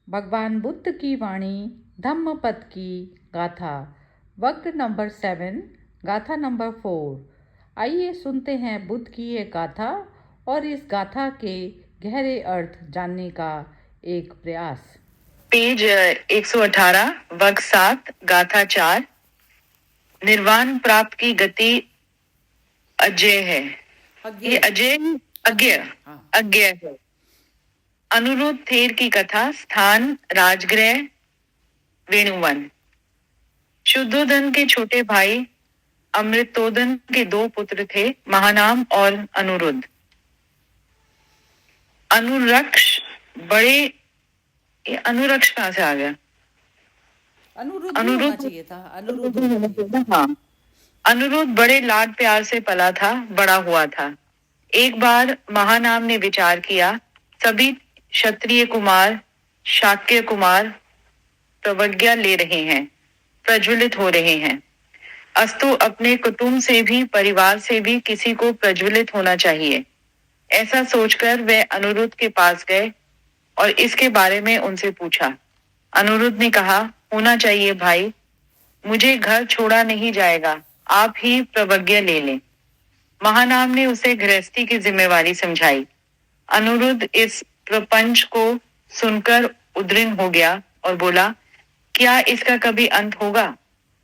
भगवान बुद्ध की वाणी धम्मपद की गाथा वक्त नंबर 7 गाथा नंबर 4। आइए सुनते हैं बुद्ध की ये गाथा और इस गाथा के गहरे अर्थ जानने का एक प्रयास। पेज 118 वर्ग 7 गाथा 4। निर्वाण प्राप्त की गति अजय है। ये अजय अज्ञ अज्ञ है। अनुरुद्ध थेर की कथा स्थान राजगृह वेणुवन। शुद्धोधन के छोटे भाई अमृतोदन के 2 पुत्र थे, महानाम और अनुरुद्ध। अनुरक्ष बड़े, ये अनुरक्ष कहाँ से आ गया? अनुरुद्ध हाँ। अनुरुद्ध बड़े लाड प्यार से पला था, बड़ा हुआ था। एक बार महानाम ने विचार किया, सभी क्षत्रिय कुमार शाक्य कुमार प्रवज्ञा ले रहे हैं, प्रज्वलित हो रहे हैं, अस्तु अपने कुटुंब से भी परिवार से भी किसी को प्रज्वलित होना चाहिए। ऐसा सोचकर वे अनुरुद्ध के पास गए और इसके बारे में उनसे पूछा। अनुरुद्ध ने कहा, होना चाहिए भाई, मुझे घर छोड़ा नहीं जाएगा, आप ही प्रवज्ञा ले लें। महानाम ने उसे गृहस्थी की जिम्मेवारी समझाई। अनुरुद्ध इस प्रपंच को सुनकर उद्विग्न हो गया और बोला, क्या इसका कभी अंत होगा?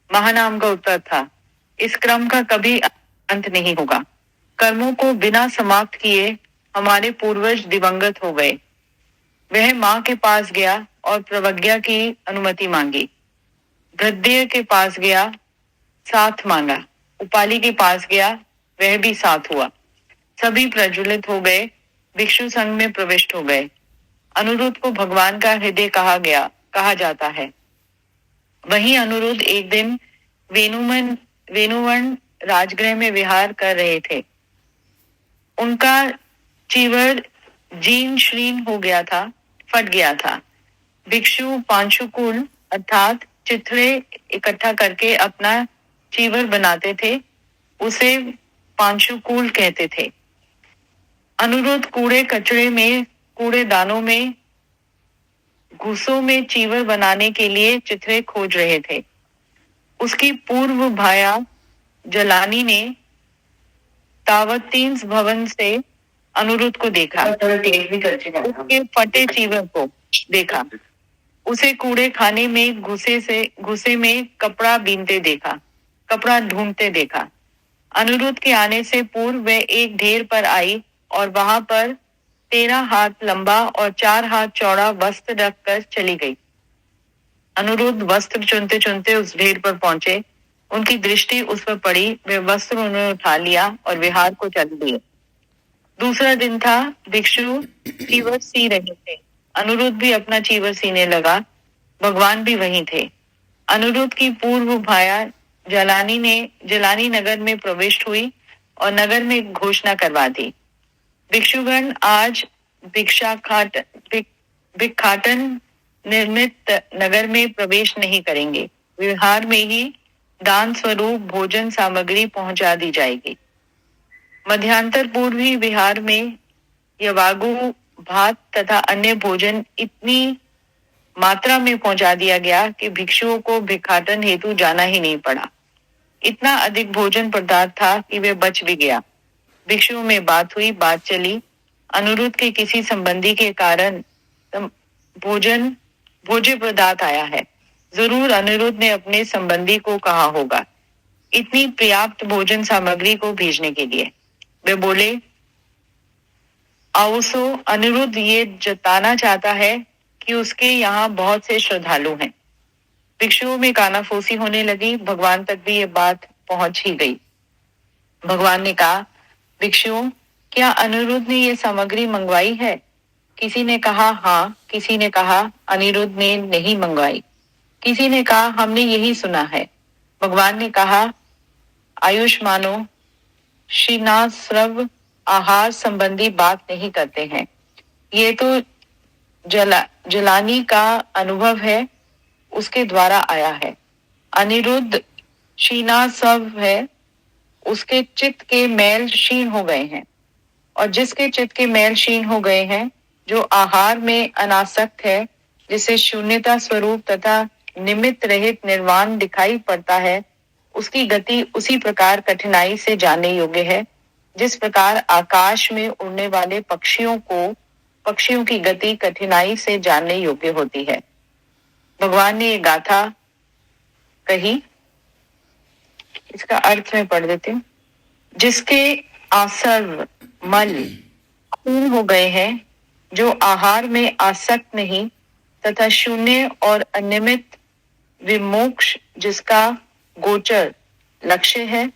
महानाम का उत्तर था, इस क्रम का कभी अंत नहीं होगा। कर्मों को बिना समाप्त किए हमारे पूर्वज दिवंगत हो गए। वह माँ के पास गया और प्रवज्ञा की अनुमति मांगी। गद्य के पास गया, साथ मांगा। उपाली के पास गया, वह भी साथ हुआ। सभी प्रज्वलित हो गए, भिक्षु संघ में प्रविष्ट हो गए। अनुरुद्ध को भगवान का हृदय कहा जाता है। वहीं अनुरुद्ध एक दिन वेणुवन राजगृह में विहार कर रहे थे। उनका चीवर जीर्ण शीर्ण हो गया था, फट गया था। भिक्षु पांशुकूल अर्थात चिथड़े इकट्ठा करके अपना चीवर बनाते थे, उसे पांशुकूल कहते थे। अनुरुद्ध कूड़े कचड़े में, कूड़ेदानों में, घूसों में चीवर बनाने के लिए चिथड़े खोज रहे थे। उसकी पूर्व भाया जलानी ने तावतीन भवन से अनुरुद्ध को देखा, उसके फटे चीवर को देखा, उसे कूड़े खाने में घुसे में कपड़ा बीनते देखा, कपड़ा ढूंढते देखा। अनुरुद्ध के आने से पूर्व वह एक ढेर पर आई और वहां पर 13 हाथ लंबा और 4 हाथ चौड़ा वस्त्र रखकर चली गई। अनुरुद्ध वस्त्र चुनते चुनते उस ढेर पर पहुंचे। उनकी दृष्टि उस पर पड़ी, वे वस्त्र उन्होंने उठा लिया और विहार को चल दिए। दूसरा दिन था, भिक्षु चीवर सी रहे थे। अनुरुद्ध भी अपना चीवर सीने लगा। भगवान भी वहीं थे। अनुरुद्ध की पूर्व भाया जलानी नगर में प्रविष्ट हुई और नगर में घोषणा करवा दी, भिक्षुगण आज भिक्षाटन निर्मित नगर में प्रवेश नहीं करेंगे। विहार में ही दान स्वरूप भोजन सामग्री पहुंचा दी जाएगी। मध्यांतर पूर्व ही विहार में यवागु भात तथा अन्य भोजन इतनी मात्रा में पहुंचा दिया गया कि भिक्षुओं को भिक्षाटन हेतु जाना ही नहीं पड़ा। इतना अधिक भोजन पदार्थ था कि वे बच भी गया। भिक्षुओं में बात हुई, बात चली। अनुरुद्ध के किसी संबंधी के कारण भोज्य पदार्थ आया है। जरूर अनुरुद्ध ने अपने संबंधी को कहा होगा इतनी पर्याप्त भोजन सामग्री को भेजने के लिए। वे बोले, आओसो, अनुरुद्ध ये जताना चाहता है कि उसके यहाँ बहुत से श्रद्धालु हैं। भिक्षुओं में कानाफूसी होने लगी। भगवान तक भी ये बात पहुंच ही गई। भगवान ने कहा, भिक्षुओं, क्या अनुरुद्ध ने ये सामग्री मंगवाई है? किसी ने कहा हाँ, किसी ने कहा अनिरुद्ध ने नहीं मंगवाई, किसी ने कहा हमने यही सुना है। भगवान ने कहा, आयुष्मानो, शीनाश्रव आहार संबंधी बात नहीं करते हैं। ये तो जलानी का अनुभव है, उसके द्वारा आया है। अनिरुद्ध शीनाश्रव है, उसके चित्त के मैल क्षीण हो गए हैं, और जिसके चित्त के मैल क्षीण हो गए हैं, जो आहार में अनासक्त है, जिसे शून्यता स्वरूप तथा निमित्त रहित निर्वाण दिखाई पड़ता है, उसकी गति उसी प्रकार कठिनाई से जानने योग्य है जिस प्रकार आकाश में उड़ने वाले पक्षियों की गति कठिनाई से जानने योग्य होती है। भगवान ने ये गाथा कही, इसका अर्थ मैं पढ़ देती हूँ। जिसके आसर्व मल पूर्ण हो गए हैं, जो आहार में आसक्त नहीं तथा शून्य और अनियमित विमोक्ष जिसका गोचर लक्ष्य है,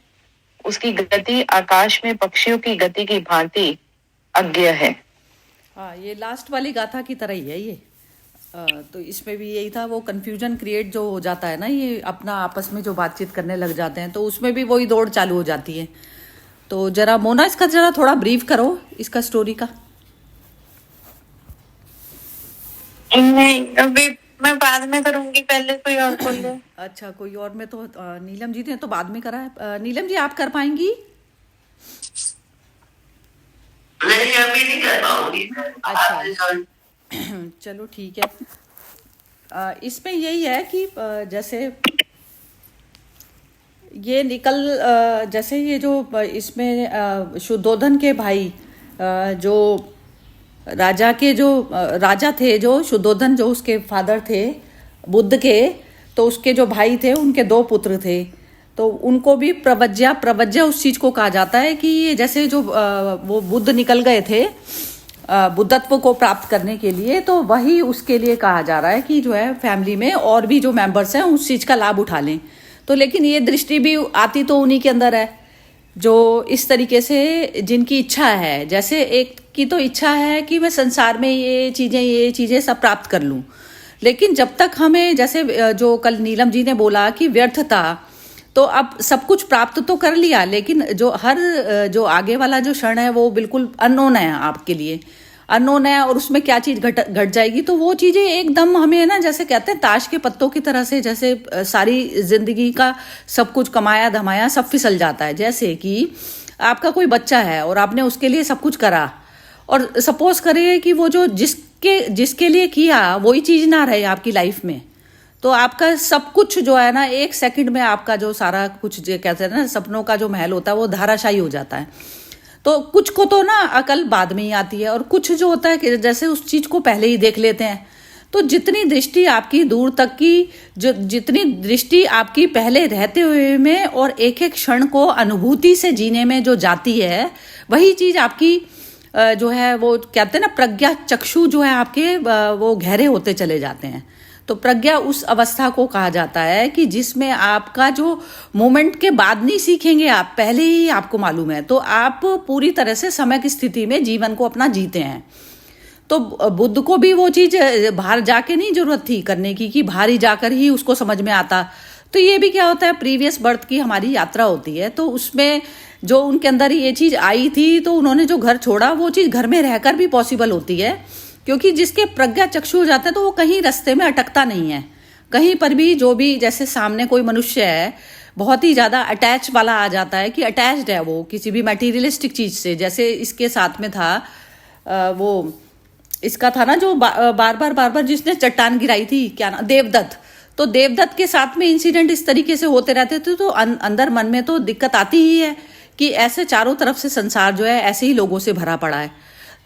उसकी गति आकाश में पक्षियों की गति की भांति अज्ञेय है। हाँ, ये लास्ट वाली गाथा की तरह ही है ये। तो इसमें भी यही था, वो कंफ्यूजन क्रिएट जो हो जाता है ना, ये अपना आपस में जो बातचीत करने लग जाते हैं, तो उसमें भी वही दौड़ चालू हो जाती है। तो जरा मोना इसका जरा थोड़ा ब्रीफ करो इसका स्टोरी का। नहीं, अभी मैं बाद में करूंगी, पहले कोई और बोल दो। अच्छा, कोई और में तो नीलम जी ने तो बाद में करा है। नीलम जी आप कर पाएंगी? नहीं, अभी नहीं कर पाऊंगी। अच्छा चलो ठीक है। इसमें यही है कि जैसे ये जैसे ये जो इसमें शुद्धोधन के भाई जो राजा थे, जो शुद्धोधन जो उसके फादर थे बुद्ध के, तो उसके जो भाई थे उनके 2 पुत्र थे। तो उनको भी प्रवज्या उस चीज़ को कहा जाता है कि ये जैसे जो वो बुद्ध निकल गए थे बुद्धत्व को प्राप्त करने के लिए, तो वही उसके लिए कहा जा रहा है कि जो है फैमिली में और भी जो मेंबर्स हैं उस चीज़ का लाभ उठा लें। तो लेकिन ये दृष्टि भी आती तो उन्हीं के अंदर है जो इस तरीके से जिनकी इच्छा है, जैसे एक की तो इच्छा है कि मैं संसार में ये चीज़ें सब प्राप्त कर लूं, लेकिन जब तक हमें जैसे जो कल नीलम जी ने बोला कि व्यर्थता, तो अब सब कुछ प्राप्त तो कर लिया, लेकिन जो आगे वाला जो क्षण है वो बिल्कुल अननोन है, आपके लिए अननोन है, और उसमें क्या चीज़ घट जाएगी, तो वो चीज़ें एकदम हमें ना, जैसे कहते हैं ताश के पत्तों की तरह से, जैसे सारी जिंदगी का सब कुछ कमाया धमाया सब फिसल जाता है। जैसे कि आपका कोई बच्चा है और आपने उसके लिए सब कुछ करा, और सपोज करिए कि वो जो जिसके लिए किया वही चीज़ ना रहे आपकी लाइफ में, तो आपका सब कुछ जो है ना 1 सेकंड में आपका जो सारा कुछ जो कहते हैं ना सपनों का जो महल होता है वो धाराशायी हो जाता है। तो कुछ को तो ना अकल बाद में ही आती है, और कुछ जो होता है कि जैसे उस चीज़ को पहले ही देख लेते हैं। तो जितनी दृष्टि आपकी दूर तक की, जितनी दृष्टि आपकी पहले रहते हुए में और एक एक क्षण को अनुभूति से जीने में जो जाती है, वही चीज़ आपकी जो है वो कहते हैं ना प्रज्ञा चक्षु जो है आपके वो गहरे होते चले जाते हैं। तो प्रज्ञा उस अवस्था को कहा जाता है कि जिसमें आपका जो मोमेंट के बाद नहीं सीखेंगे आप, पहले ही आपको मालूम है, तो आप पूरी तरह से समय की स्थिति में जीवन को अपना जीते हैं। तो बुद्ध को भी वो चीज़ बाहर जाके नहीं जरूरत थी करने की, कि बाहर ही जाकर ही उसको समझ में आता। तो ये भी क्या होता है, प्रीवियस बर्थ की हमारी यात्रा होती है, तो उसमें जो उनके अंदर ये चीज़ आई थी, तो उन्होंने जो घर छोड़ा वो चीज़ घर में रहकर भी पॉसिबल होती है, क्योंकि जिसके प्रज्ञा चक्षु हो जाते हैं तो वो कहीं रास्ते में अटकता नहीं है कहीं पर भी। जो भी जैसे सामने कोई मनुष्य है बहुत ही ज़्यादा अटैच वाला आ जाता है, कि अटैच्ड है वो किसी भी मटेरियलिस्टिक चीज़ से, जैसे इसके साथ में था वो इसका था ना जो बार बार जिसने चट्टान गिराई थी, क्या नाम, देवदत्त। तो देवदत्त के साथ में इंसिडेंट इस तरीके से होते रहते थे, तो अंदर मन में तो दिक्कत आती ही है कि ऐसे चारों तरफ से संसार जो है ऐसे ही लोगों से भरा पड़ा है।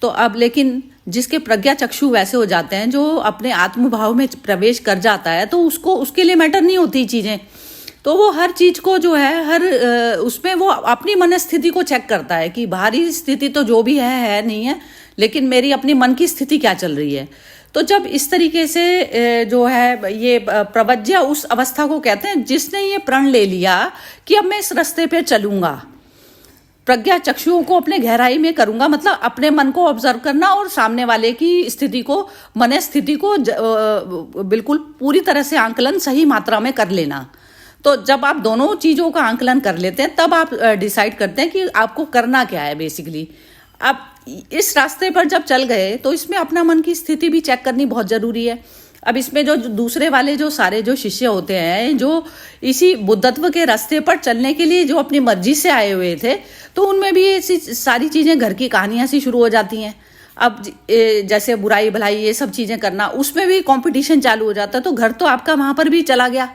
तो अब लेकिन जिसके प्रज्ञा चक्षु वैसे हो जाते हैं, जो अपने आत्मभाव में प्रवेश कर जाता है, तो उसके लिए मैटर नहीं होती चीज़ें। तो वो हर चीज़ को जो है उसमें वो अपनी मन स्थिति को चेक करता है कि बाहरी स्थिति तो जो भी है नहीं है, लेकिन मेरी अपनी मन की स्थिति क्या चल रही है। तो जब इस तरीके से जो है ये प्रवज्या उस अवस्था को कहते हैं जिसने ये प्रण ले लिया कि अब मैं इस रास्ते पे चलूंगा, प्रज्ञा चक्षुओं को अपने गहराई में करूंगा, मतलब अपने मन को ऑब्जर्व करना और सामने वाले की स्थिति को, मन स्थिति को बिल्कुल पूरी तरह से आंकलन सही मात्रा में कर लेना। तो जब आप दोनों चीज़ों का आंकलन कर लेते हैं, तब आप डिसाइड करते हैं कि आपको करना क्या है। बेसिकली आप इस रास्ते पर जब चल गए, तो इसमें अपना मन की स्थिति भी चेक करनी बहुत ज़रूरी है। अब इसमें जो दूसरे वाले जो सारे जो शिष्य होते हैं, जो इसी बुद्धत्व के रास्ते पर चलने के लिए जो अपनी मर्जी से आए हुए थे, तो उनमें भी ऐसी सारी चीज़ें घर की कहानियाँ सी शुरू हो जाती हैं। अब जैसे बुराई भलाई ये सब चीज़ें करना, उसमें भी कंपटीशन चालू हो जाता है। तो घर तो आपका वहाँ पर भी चला गया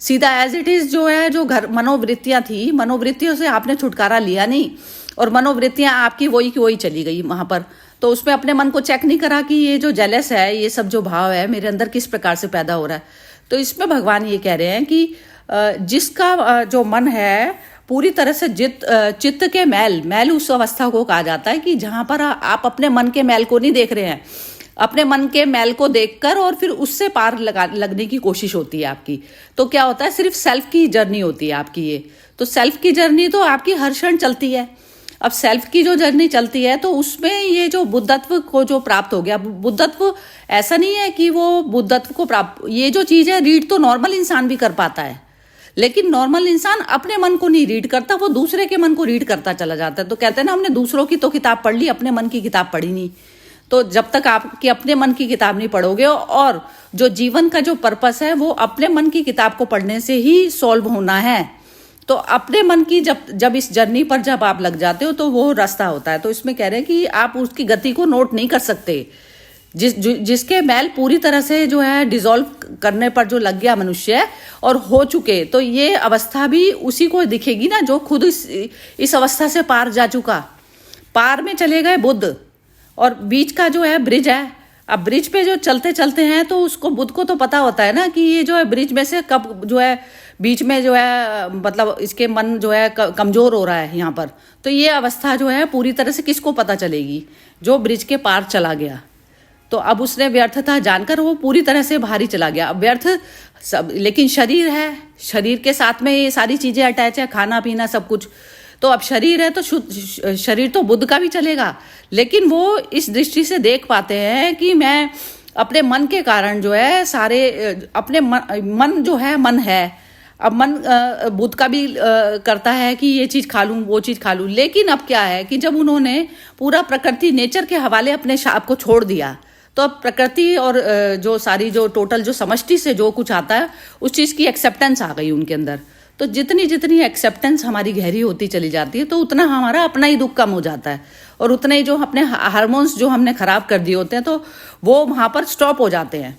सीधा एज इट इज़। जो है जो घर मनोवृत्तियाँ थी, मनोवृत्तियों से आपने छुटकारा लिया नहीं, और मनोवृत्तियाँ आपकी वही की वही चली गई वहाँ पर। तो उसमें अपने मन को चेक नहीं करा कि ये जो जेलस है, ये सब जो भाव है मेरे अंदर किस प्रकार से पैदा हो रहा है। तो इसमें भगवान ये कह रहे हैं कि जिसका जो मन है पूरी तरह से चित्त के मैल उस अवस्था को कहा जाता है कि जहाँ पर आप अपने मन के मैल को नहीं देख रहे हैं, अपने मन के मैल को देखकर और फिर उससे पार लगने की कोशिश होती है आपकी। तो क्या होता है, सिर्फ सेल्फ की जर्नी होती है आपकी ये। तो सेल्फ की जर्नी तो आपकी हर क्षण चलती है। अब सेल्फ की जो जर्नी चलती है तो उसमें ये जो बुद्धत्व को जो प्राप्त हो गया, बुद्धत्व ऐसा नहीं है कि वो बुद्धत्व को प्राप्त, ये जो चीज़ है रीड तो नॉर्मल इंसान भी कर पाता है, लेकिन नॉर्मल इंसान अपने मन को नहीं रीड करता, वो दूसरे के मन को रीड करता चला जाता है। तो कहते हैं ना, हमने दूसरों की तो किताब पढ़ ली, अपने मन की किताब पढ़ी नहीं। तो जब तक आपकी अपने मन की किताब नहीं पढ़ोगे, और जो जीवन का जो पर्पस है वो अपने मन की किताब को पढ़ने से ही सॉल्व होना है। तो अपने मन की जब इस जर्नी पर जब आप लग जाते हो तो वो रास्ता होता है। तो इसमें कह रहे हैं कि आप उसकी गति को नोट नहीं कर सकते। जिसके मैल पूरी तरह से जो है डिसॉल्व करने पर जो लग गया मनुष्य और हो चुके, तो ये अवस्था भी उसी को दिखेगी ना जो खुद इस अवस्था से पार जा चुका। पार में चले गए बुद्ध, और बीच का जो है ब्रिज है। अब ब्रिज पे जो चलते चलते हैं तो उसको बुद्ध को तो पता होता है ना कि ये जो है ब्रिज में से कब जो है बीच में जो है मतलब इसके मन जो है कमजोर हो रहा है यहाँ पर। तो ये अवस्था जो है पूरी तरह से किसको पता चलेगी, जो ब्रिज के पार चला गया। तो अब उसने व्यर्थता जानकर वो पूरी तरह से बाहर ही चला गया। अब व्यर्थ सब, लेकिन शरीर है, शरीर के साथ में ये सारी चीजें अटैच है, खाना पीना सब कुछ। तो अब शरीर है तो शरीर तो बुद्ध का भी चलेगा, लेकिन वो इस दृष्टि से देख पाते हैं कि मैं अपने मन के कारण जो है सारे अपने मन जो है मन है। अब मन बुद्ध का भी करता है कि ये चीज़ खा लूँ वो चीज़ खा लूँ, लेकिन अब क्या है कि जब उन्होंने पूरा प्रकृति नेचर के हवाले अपने आप को छोड़ दिया, तो अब प्रकृति और जो सारी जो टोटल जो समष्टि से जो कुछ आता है उस चीज़ की एक्सेप्टेंस आ गई उनके अंदर। तो जितनी जितनी एक्सेप्टेंस हमारी गहरी होती चली जाती है तो उतना हमारा अपना ही दुख कम हो जाता है, और उतने ही जो अपने हार्मोन्स जो हमने खराब कर दिए होते हैं तो वो वहाँ पर स्टॉप हो जाते हैं।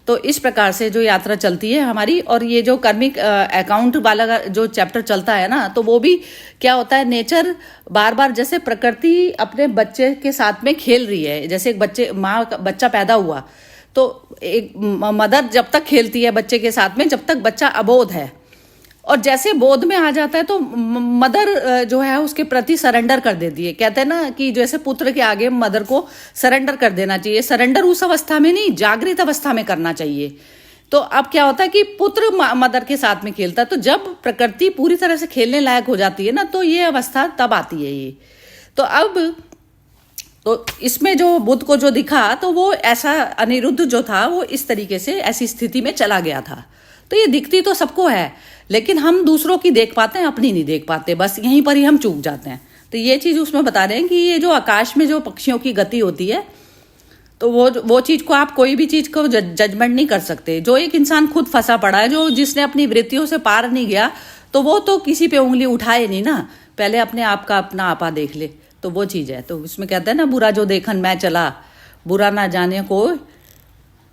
तो इस प्रकार से जो यात्रा चलती है हमारी। और ये जो कर्मिक अकाउंट वाला जो चैप्टर चलता है ना, तो वो भी क्या होता है, नेचर बार बार जैसे प्रकृति अपने बच्चे के साथ में खेल रही है। जैसे एक बच्चा पैदा हुआ तो एक मदर जब तक खेलती है बच्चे के साथ में जब तक बच्चा अबोध है, और जैसे बोध में आ जाता है तो मदर जो है उसके प्रति सरेंडर कर देती है। कहते हैं ना कि जैसे पुत्र के आगे मदर को सरेंडर कर देना चाहिए। सरेंडर उस अवस्था में नहीं, जागृत अवस्था में करना चाहिए। तो अब क्या होता है कि पुत्र मदर के साथ में खेलता है, तो जब प्रकृति पूरी तरह से खेलने लायक हो जाती है ना, तो ये अवस्था तब आती है ये। तो अब तो इसमें जो बुद्ध को जो दिखा तो वो ऐसा अनिरुद्ध जो था वो इस तरीके से ऐसी स्थिति में चला गया था। तो ये दिखती तो सबको है, लेकिन हम दूसरों की देख पाते हैं, अपनी नहीं देख पाते, बस यहीं पर ही हम चूक जाते हैं। तो ये चीज़ उसमें बता रहे हैं कि ये जो आकाश में जो पक्षियों की गति होती है, तो वो चीज़ को आप कोई भी चीज़ को जजमेंट नहीं कर सकते। जो एक इंसान खुद फंसा पड़ा है, जो जिसने अपनी वृत्तियों से पार नहीं गया, तो वो तो किसी पे उंगली उठाए नहीं ना, पहले अपने आप का अपना आपा देख ले। तो वो चीज़ है। तो इसमें कहते हैं ना, बुरा जो देखन मैं चला, बुरा ना जाने को,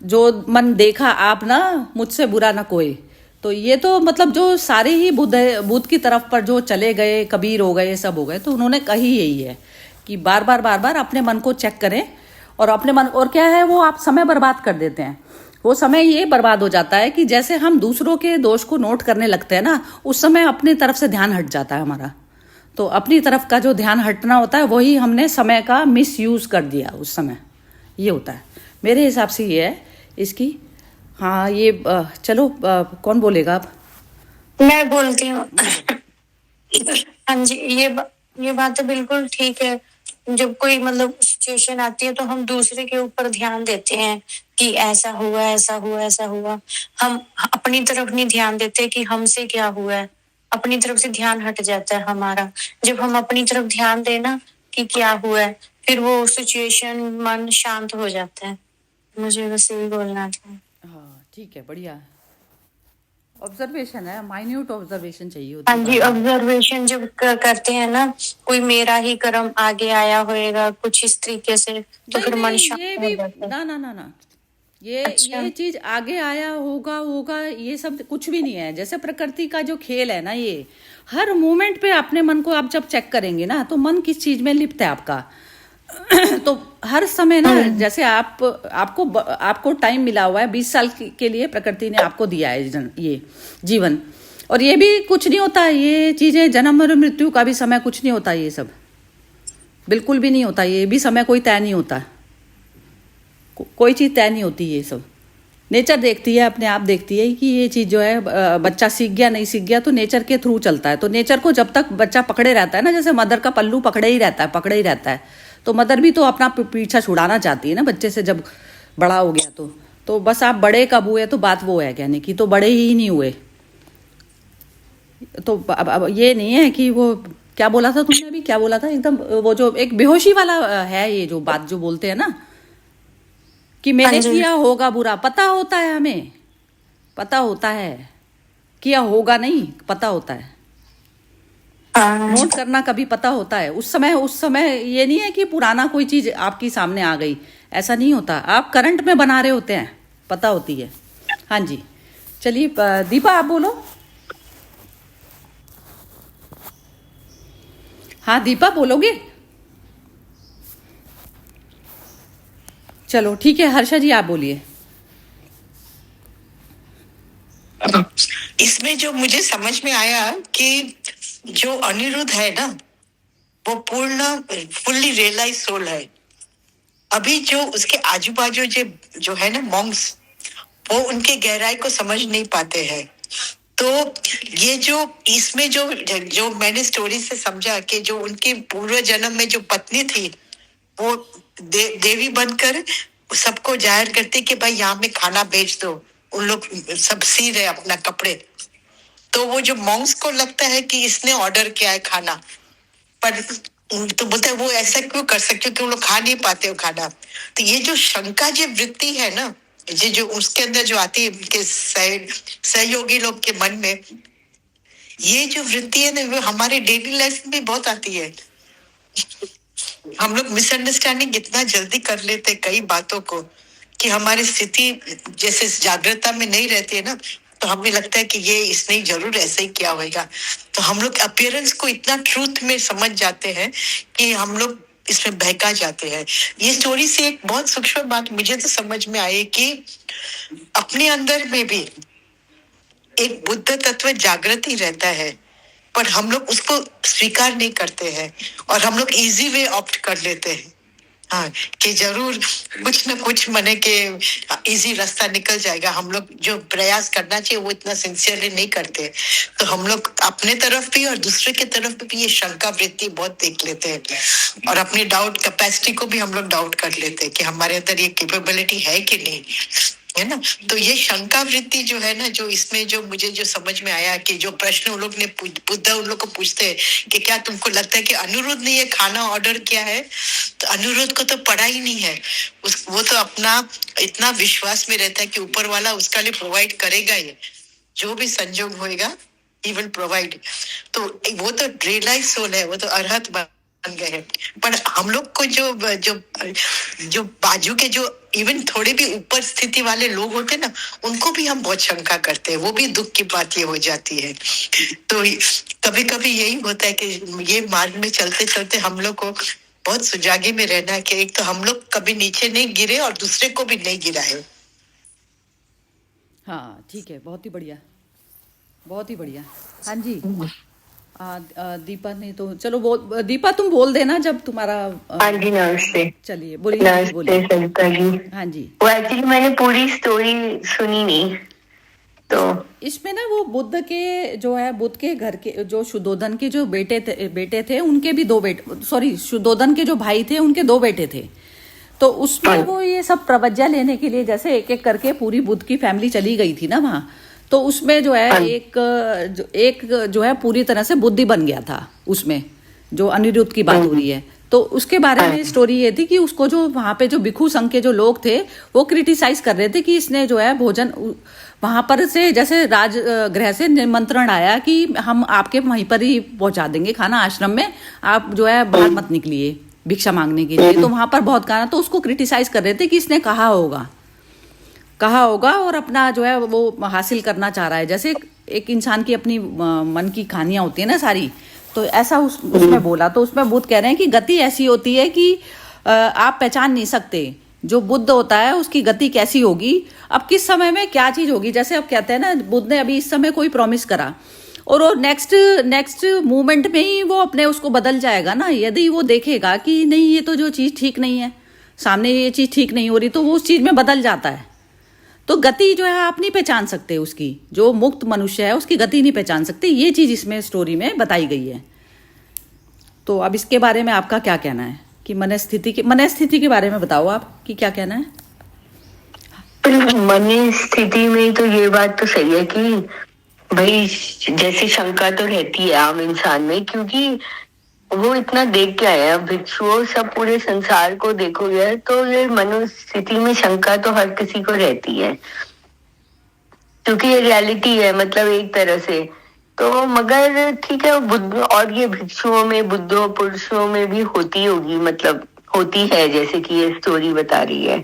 जो मन देखा आप ना, मुझसे बुरा ना कोई। तो ये तो मतलब जो सारे ही बुद्ध की तरफ पर जो चले गए, कबीर हो गए, सब हो गए, तो उन्होंने कही यही है कि बार बार अपने मन को चेक करें। और अपने मन, और क्या है, वो आप समय बर्बाद कर देते हैं। वो समय ये बर्बाद हो जाता है कि जैसे हम दूसरों के दोष को नोट करने लगते हैं ना, उस समय अपनी तरफ से ध्यान हट जाता है हमारा। तो अपनी तरफ का जो ध्यान हटना होता है वही हमने समय का मिस यूज कर दिया उस समय, ये होता है मेरे हिसाब से ये है इसकी। हाँ ये चलो कौन बोलेगा अब? मैं बोलती हूँ। हाँ जी, ये बात तो बिल्कुल ठीक है। जब कोई मतलब सिचुएशन आती है तो हम दूसरे के ऊपर ध्यान देते हैं कि ऐसा हुआ ऐसा हुआ ऐसा हुआ, हम अपनी तरफ नहीं ध्यान देते कि हमसे क्या हुआ है। अपनी तरफ से ध्यान हट जाता है हमारा। जब हम अपनी तरफ ध्यान देना कि क्या हुआ है, फिर वो सिचुएशन मन शांत हो जाता है। मुझे बस यही बोलना था। हाँ ठीक है, बढ़िया। ऑब्जर्वेशन है, माइन्यूट ऑब्जर्वेशन चाहिए होती हाँ है जी, बार बार। ऑब्जर्वेशन जब करते हैं ना, कोई मेरा ही कर्म आगे आया होएगा कुछ इस तरीके से, तो नहीं फिर मन नहीं, शांत ये हो भी जाता है। ना ना ना ना, अच्छा। ये चीज आगे आया होगा होगा, ये सब कुछ भी नहीं है। जैसे प्रकृति का जो खेल है ना, ये हर मोमेंट पे अपने मन को आप जब चेक करेंगे ना, तो मन किस चीज में लिप्त है आपका। तो हर समय ना, जैसे आपको टाइम मिला हुआ है 20 साल के लिए प्रकृति ने आपको दिया है ये जीवन, और ये भी कुछ नहीं होता, ये चीजें जन्म और मृत्यु का भी समय कुछ नहीं होता, ये सब बिल्कुल भी नहीं होता, ये भी समय कोई तय नहीं होता, कोई चीज तय नहीं होती, ये सब नेचर देखती है, अपने आप देखती है कि ये चीज जो है बच्चा सीख गया नहीं सीख गया, तो नेचर के थ्रू चलता है। तो नेचर को जब तक बच्चा पकड़े रहता है ना, जैसे मदर का पल्लू पकड़े ही रहता है, तो मदर भी तो अपना पीछा छुड़ाना चाहती है ना बच्चे से, जब बड़ा हो गया तो बस आप बड़े कब हुए, तो बात वो है कहने की, तो बड़े ही नहीं हुए। तो अब ये नहीं है कि वो क्या बोला था तुमने अभी, क्या बोला था एकदम, वो जो एक बेहोशी वाला है, ये जो बात जो बोलते हैं ना कि मैंने हाँ जी। किया होगा बुरा, पता होता है, हमें पता होता है, किया होगा नहीं, पता होता है। हाँ नोट करना कभी पता होता है, उस समय ये नहीं है कि पुराना कोई चीज आपकी सामने आ गई, ऐसा नहीं होता, आप करंट में बना रहे होते हैं, पता होती है। हाँ जी, चलिए दीपा आप बोलो। हाँ दीपा बोलोगे? चलो ठीक है, हर्षा जी आप बोलिए। इसमें जो मुझे समझ में आया कि जो अनिरुद्ध है ना, वो फुल्ली रियलाइज सोल है। अभी जो उसके आजू बाजू जो है ना मॉन्क्स, वो उनके गहराई को समझ नहीं पाते हैं। तो ये जो इसमें जो मैंने स्टोरी से समझा कि जो उनके पूर्व जन्म में जो पत्नी थी, वो देवी बनकर सबको जाहिर करती कि भाई यहाँ में खाना बेच दो। उन लोग सब सी रहे अपना कपड़े, तो वो जो मॉन्क्स को लगता है कि इसने ऑर्डर किया है खाना, पर तो बोलते हैं वो ऐसा क्यों कर सकते, क्योंकि वो लोग खा नहीं पाते हो खाना। तो ये जो शंका जो वृत्ति है ना, ये जो उसके अंदर जो आती है उनके सहयोगी लोग के मन में, ये जो वृत्ति है ना, वो हमारे डेली लाइफ में भी बहुत आती है। हम लोग मिसअंडरस्टैंडिंग इतना जल्दी कर लेते हैं कई बातों को, कि हमारी स्थिति जैसे जागृतता में नहीं रहती है ना, तो हमें लगता है कि ये इसने जरूर ऐसे ही किया होगा। तो हम लोग अपीयरेंस को इतना ट्रूथ में समझ जाते हैं कि हम लोग इसमें बहका जाते हैं। ये स्टोरी से एक बहुत सूक्ष्म बात मुझे तो समझ में आई कि अपने अंदर में भी एक बुद्ध तत्व जागृत ही रहता है, पर हम लोग उसको स्वीकार नहीं करते हैं, और हम लोग इजी वे ऑप्ट कर लेते हैं। हाँ, कि जरूर कुछ न कुछ मने के इजी रास्ता निकल जाएगा। हम लोग जो प्रयास करना चाहिए वो इतना सिंसियरली नहीं करते। तो हम लोग अपने तरफ भी और दूसरे के तरफ भी ये शंका वृत्ति बहुत देख लेते हैं, और अपनी डाउट कैपेसिटी को भी हम लोग डाउट कर लेते हैं कि हमारे अंदर ये कैपेबिलिटी है कि नहीं, है ना। तो ये शंका वृत्ति जो है ना, जो इसमें जो मुझे जो समझ में आया कि जो प्रश्न उन लोग ने बुद्ध उन लोग को पूछते हैं कि क्या तुमको लगता है कि अनिरुद्ध ने ये खाना ऑर्डर किया है, तो अनिरुद्ध को तो पड़ा ही नहीं है। वो तो अपना इतना विश्वास में रहता है कि ऊपर वाला उसका लिए प्रोवाइड करेगा, ये जो भी संजोग होएगा ही विल प्रोवाइड। तो वो तो रियलाइज सोल है, वो तो अरहत बन गए हैं। पर हम लोग को जो बाजू के जो इवन थोड़े भी ऊपर स्थिति वाले लोग होते हैं ना, उनको भी हम बहुत शंका करते हैं, वो भी दुख की बात ये हो जाती है। तो कभी कभी यही होता है कि ये मार्ग में चलते चलते हम लोग को बहुत सुजागे में रहना है कि एक तो हम लोग कभी नीचे नहीं गिरे और दूसरे को भी नहीं गिराए। हाँ ठीक है, बहुत ही बढ़िया, बहुत ही बढ़िया। हाँ जी, दीपा ने तो चलो दीपा तुम बोल देना जब तुम्हारा हाँ जी, नमस्ते। चलिए बोलिए नमस्ते बोलिए। सरिता जी। हाँ जी, वो एक्चुअली मैंने पूरी स्टोरी सुनी नहीं, तो इसमें ना वो बुद्ध के घर के जो शुद्धोधन के जो बेटे थे उनके भी 2 बेटे, सॉरी शुद्धोधन के जो भाई थे उनके 2 बेटे थे। तो उसमें वो ये सब प्रवज्ञा लेने के लिए जैसे एक एक करके पूरी बुद्ध की फैमिली चली गई थी ना वहाँ, तो उसमें जो है एक जो है पूरी तरह से बुद्धि बन गया था उसमें, जो अनिरुद्ध की बात हो रही है। तो उसके बारे में स्टोरी ये थी कि उसको जो वहां पे जो भिक्षु संघ के जो लोग थे वो क्रिटिसाइज कर रहे थे कि इसने जो है भोजन वहां पर से जैसे राजगृह से निमंत्रण आया कि हम आपके वहीं पर ही पहुंचा देंगे खाना आश्रम में, आप जो है बाहर मत निकलिए भिक्षा मांगने के लिए। तो वहां पर बहुत गाना, तो उसको क्रिटिसाइज कर रहे थे कि इसने कहा होगा और अपना जो है वो हासिल करना चाह रहा है। जैसे एक इंसान की अपनी मन की कहानियां होती है ना सारी, तो ऐसा उसमें बोला। तो उसमें बुद्ध कह रहे हैं कि गति ऐसी होती है कि आप पहचान नहीं सकते। जो बुद्ध होता है उसकी गति कैसी होगी, अब किस समय में क्या चीज होगी। जैसे अब कहते हैं ना, बुद्ध ने अभी इस समय कोई प्रॉमिस करा और वो नेक्स्ट मूवमेंट में ही वो अपने उसको बदल जाएगा ना। यदि वो देखेगा कि नहीं ये तो जो चीज ठीक नहीं है, सामने ये चीज ठीक नहीं हो रही, तो वो उस चीज में बदल जाता है। तो गति जो है आप नहीं पहचान सकते उसकी, जो मुक्त मनुष्य है उसकी गति नहीं पहचान सकते। ये चीज इसमें स्टोरी में बताई गई है। तो अब इसके बारे में आपका क्या कहना है कि मन स्थिति के बारे में बताओ आप कि क्या कहना है। मन स्थिति में तो ये बात तो सही है कि भाई जैसे शंका तो रहती है आम इंसान में, क्योंकि वो इतना देख के आया। भिक्षुओं सब पूरे संसार को देखोगे तो ये मनोस्थिति में शंका तो हर किसी को रहती है, क्योंकि ये रियलिटी है मतलब एक तरह से। तो मगर ठीक है, बुद्ध और ये भिक्षुओं में, बुद्धों पुरुषों में भी होती होगी, मतलब होती है जैसे कि ये स्टोरी बता रही है।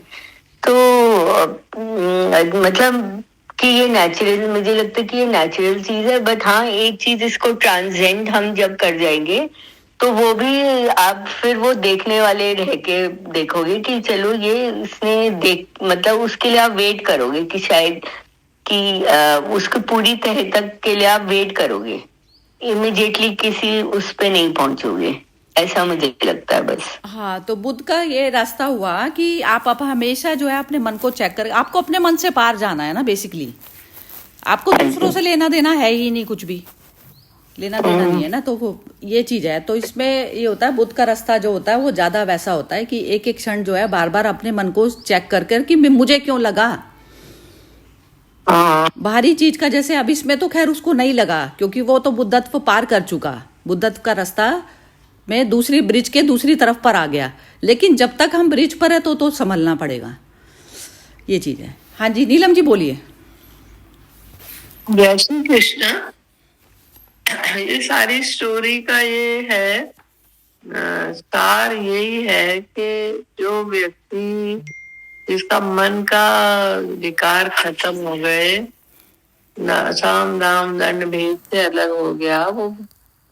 तो मतलब कि ये नेचुरल, मुझे लगता है कि ये नेचुरल चीज है। बट हाँ, एक चीज इसको ट्रांसेंड हम जब कर जाएंगे तो वो भी आप फिर वो देखने वाले रह के देखोगे कि चलो ये इसने देख, मतलब उसके लिए आप वेट करोगे कि शायद कि उसको पूरी तह तक के लिए आप वेट करोगे, इमिडिएटली किसी उस पे नहीं पहुंचोगे, ऐसा मुझे लगता है बस। हाँ, तो बुद्ध का ये रास्ता हुआ कि आप हमेशा जो है अपने मन को चेक कर, आपको अपने मन से पार जाना है ना। बेसिकली आपको दूसरों से लेना देना है ही नहीं, कुछ भी लेना देना नहीं है ना। तो वो ये चीज है। तो इसमें ये होता है, बुद्ध का रास्ता जो होता है वो ज्यादा वैसा होता है कि एक एक क्षण जो है बार बार अपने मन को चेक कर कर कि मुझे क्यों लगा बाहरी चीज का। जैसे अब इसमें तो खैर उसको नहीं लगा, क्योंकि वो तो बुद्धत्व पार कर चुका, बुद्धत्व का रास्ता में दूसरी ब्रिज के दूसरी तरफ पर आ गया। लेकिन जब तक हम ब्रिज पर है तो संभलना पड़ेगा, ये चीज है। हाँ जी, नीलम जी बोलिए। जय श्री कृष्ण। ये सारी स्टोरी का ये है सार यही है कि जो व्यक्ति जिसका मन का विकार खत्म हो गए, साम दाम दंड भेद से अलग हो गया, वो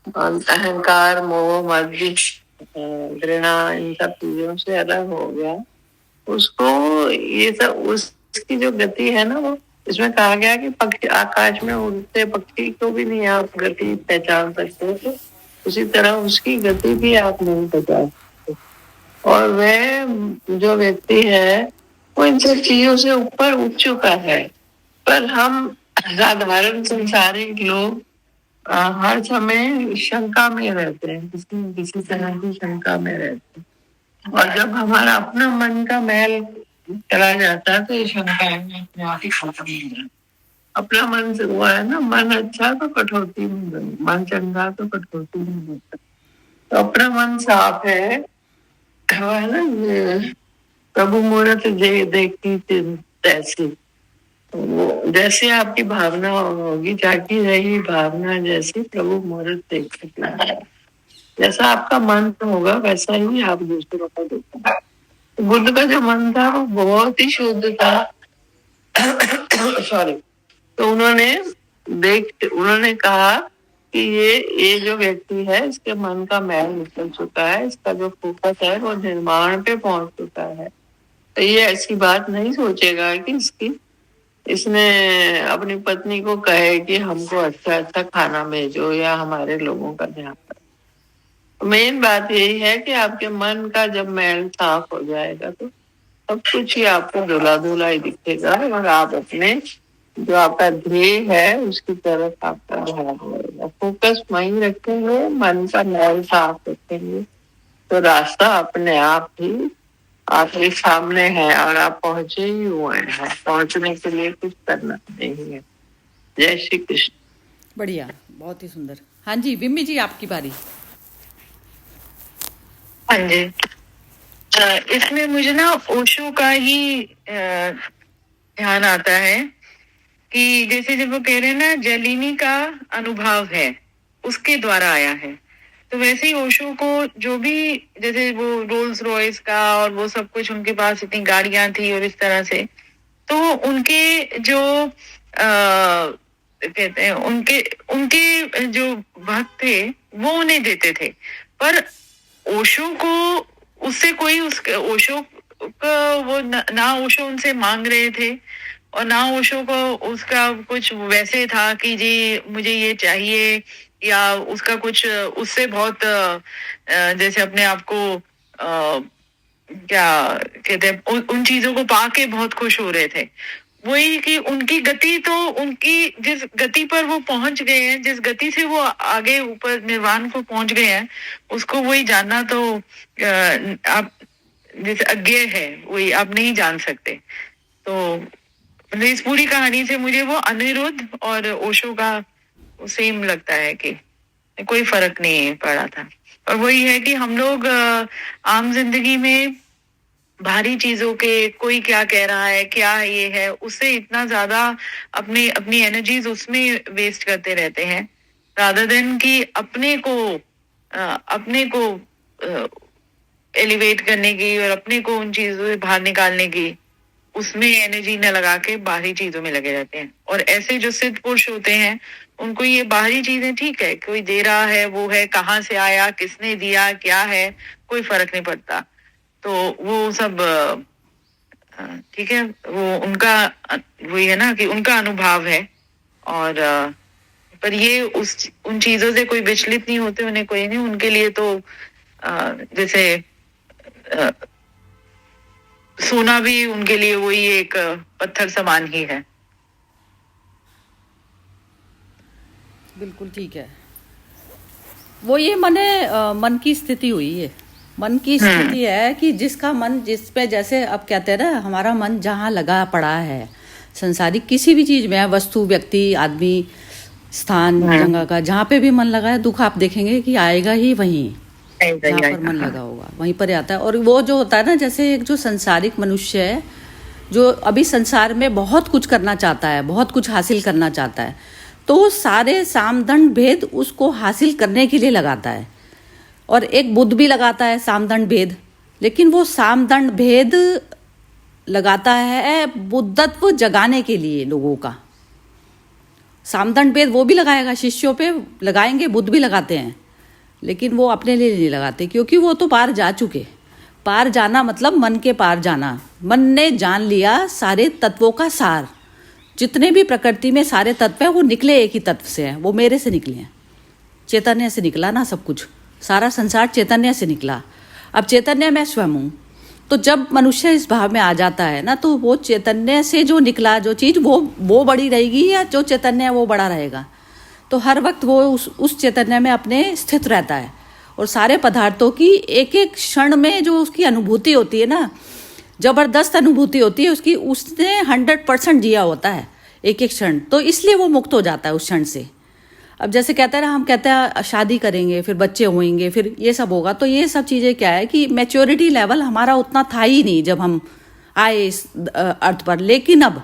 अहंकार मोह मद घृणा इन सब चीजों से अलग हो गया, उसको ये सब उसकी जो गति है ना, वो इसमें कहा गया कि पक्षी आकाश में उड़ते पक्षी को भी नहीं आप गति पहचान सकते, तो उसी तरह उसकी गति भी आप नहीं पहचान सकते। और वह जो व्यक्ति है वो इन सब चीजों से ऊपर उठ चुका है। पर हम साधारण संसारिक लोग हर समय शंका में रहते हैं, किसी तरह की शंका में रहते हैं। और जब हमारा अपना मन का मैल चला जाता है तो ये शंका अपने आप ही खत्म हो जाती। अपना मन से हुआ है ना, मन अच्छा तो कटौती में बनी, मन चंगा तो कटौती में बनी। तो अपना मन साफ है ना, प्रभु मूरत देखती तैसी, जैसे आपकी भावना होगी, जागी रही भावना जैसी प्रभु मूरत देख सकना है। जैसा आपका मन होगा वैसा ही आप दूसरों को देखना। बुद्ध का जो मन था वो बहुत ही शुद्ध था। सॉरी। तो उन्होंने कहा कि ये जो व्यक्ति है इसके मन का मैल निकल चुका है, इसका जो फोकस है वो निर्माण पे पहुंच चुका है। तो ये ऐसी बात नहीं सोचेगा कि इसने अपनी पत्नी को कहे कि हमको अच्छा अच्छा खाना भेजो या हमारे लोगों का ध्यान रखो। मेन बात यही है कि आपके मन का जब मैल साफ हो जाएगा तो सब कुछ ही आपको धुला धुला ही दिखेगा और आप अपने जो आपका ध्येय है उसकी तरफ आपका ध्यान रहेगा। फोकस वहीं रखेंगे, मन का मैल साफ रखेंगे तो रास्ता अपने आप ही आपके सामने है और आप पहुंचे ही हुए हैं। पहुंचने के लिए कुछ करना नहीं है। जय श्री कृष्ण। बढ़िया, बहुत ही सुंदर। हाँ जी, विम्मी जी आपकी बारी। हाँ जी। इसमें मुझे ना ओशो का ही ध्यान आता है कि जैसे जब वो कह रहे हैं ना, जलिनी का अनुभव है, उसके द्वारा आया है। तो वैसे ही ओशो को जो भी, जैसे वो रोल्स रॉयस का और वो सब कुछ, उनके पास इतनी गाड़ियां थी और इस तरह से, तो उनके जो कहते हैं, उनके उनके जो भक्त थे वो उन्हें देते थे। पर ओशो को उससे कोई, उसके ओशो का वो ना ओशो उनसे मांग रहे थे और ना ओशो को उसका कुछ वैसे था कि जी मुझे ये चाहिए, या उसका कुछ उससे बहुत जैसे अपने आप को क्या कहते हैं, उन चीजों को पाके बहुत खुश हो रहे थे। वही कि उनकी गति, तो उनकी जिस गति पर वो पहुंच गए हैं, जिस गति से वो आगे ऊपर निर्वाण को पहुंच गए हैं, उसको वही जानना तो आप जैसे अज्ञेय है, वही आप नहीं जान सकते। तो इस पूरी कहानी से मुझे वो अनिरुद्ध और ओशो का सेम लगता है कि कोई फर्क नहीं पड़ा था। और वही है कि हम लोग आम जिंदगी में भारी चीजों के, कोई क्या कह रहा है, क्या ये है, उससे इतना ज्यादा अपनी एनर्जीज उसमें वेस्ट करते रहते हैं, रादर देन कि अपने को एलिवेट करने की और अपने को उन चीजों से बाहर निकालने की, उसमें एनर्जी न लगा के बाहरी चीजों में लगे रहते हैं। और ऐसे जो सिद्ध पुरुष होते हैं, उनको ये बाहरी चीजें ठीक है, कोई दे रहा है, वो है, कहाँ से आया, किसने दिया, क्या है, कोई फर्क नहीं पड़ता। तो वो सब ठीक है, वो उनका वही है ना कि उनका अनुभव है। और पर ये उन चीजों से कोई विचलित नहीं होते, उन्हें कोई नहीं, उनके लिए तो जैसे सोना भी उनके लिए वही एक पत्थर समान ही है। बिल्कुल ठीक है। वो ये मन की स्थिति हुई है। मन की स्थिति है कि जिसका मन जिस पे, जैसे अब कहते हैं ना, हमारा मन जहाँ लगा पड़ा है, संसारिक किसी भी चीज में है, वस्तु, व्यक्ति, आदमी, स्थान, जगह का, जहाँ पे भी मन लगा है, दुख आप देखेंगे कि आएगा ही वहीं, जहाँ पर मन लगा होगा वहीं पर आता है। और वो जो होता है ना, जैसे एक जो संसारिक मनुष्य है, जो अभी संसार में बहुत कुछ करना चाहता है, बहुत कुछ हासिल करना चाहता है, तो सारे सामदंड भेद उसको हासिल करने के लिए लगाता है। और एक बुद्ध भी लगाता है सामदंड भेद, लेकिन वो सामदंड भेद लगाता है बुद्धत्व जगाने के लिए लोगों का। सामदंड भेद वो भी लगाएगा, शिष्यों पे लगाएंगे, बुद्ध भी लगाते हैं, लेकिन वो अपने लिए नहीं लगाते, क्योंकि वो तो पार जा चुके। पार जाना मतलब मन के पार जाना। मन ने जान लिया सारे तत्वों का सार, जितने भी प्रकृति में सारे तत्व हैं वो निकले एक ही तत्व से हैं, वो मेरे से निकले हैं, चैतन्य से निकला ना सब कुछ, सारा संसार चैतन्य से निकला। अब चैतन्य मैं स्वयं हूँ। तो जब मनुष्य इस भाव में आ जाता है ना, तो वो चैतन्य से जो निकला जो चीज़ वो बड़ी रहेगी, या जो चैतन्य है वो बड़ा रहेगा। तो हर वक्त वो उस चैतन्य में अपने स्थित रहता है। और सारे पदार्थों की एक एक क्षण में जो उसकी अनुभूति होती है ना, जबरदस्त अनुभूति होती है उसकी, उसने 100% जिया होता है एक एक क्षण, तो इसलिए वो मुक्त हो जाता है उस क्षण से। अब जैसे कहते हैं ना, हम कहते हैं शादी करेंगे, फिर बच्चे होंगे, फिर ये सब होगा, तो ये सब चीज़ें क्या है कि मैच्योरिटी लेवल हमारा उतना था ही नहीं जब हम आए इस अर्थ पर। लेकिन अब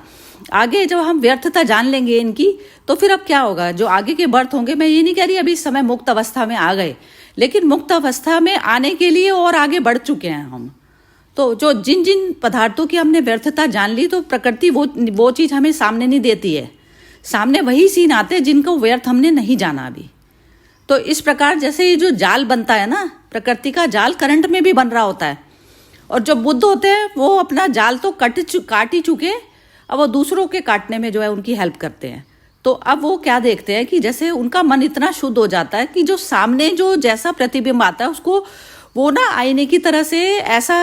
आगे जब हम व्यर्थता जान लेंगे इनकी, तो फिर अब क्या होगा, जो आगे के बर्थ होंगे, मैं ये नहीं कह रही अभी इस समय मुक्त अवस्था में आ गए, लेकिन मुक्त अवस्था में आने के लिए और आगे बढ़ चुके हैं हम। तो जो जिन जिन पदार्थों की हमने व्यर्थता जान ली, तो प्रकृति वो चीज़ हमें सामने नहीं देती है, सामने वही सीन आते हैं जिनको व्यर्थ हमने नहीं जाना अभी। तो इस प्रकार जैसे ये जो जाल बनता है ना, प्रकृति का जाल करंट में भी बन रहा होता है, और जो बुद्ध होते हैं वो अपना जाल तो काट ही चुके, अब वो दूसरों के काटने में जो है उनकी हेल्प करते हैं। तो अब वो क्या देखते हैं कि जैसे उनका मन इतना शुद्ध हो जाता है कि जो सामने जो जैसा प्रतिबिंब आता है उसको वो ना आईने की तरह से ऐसा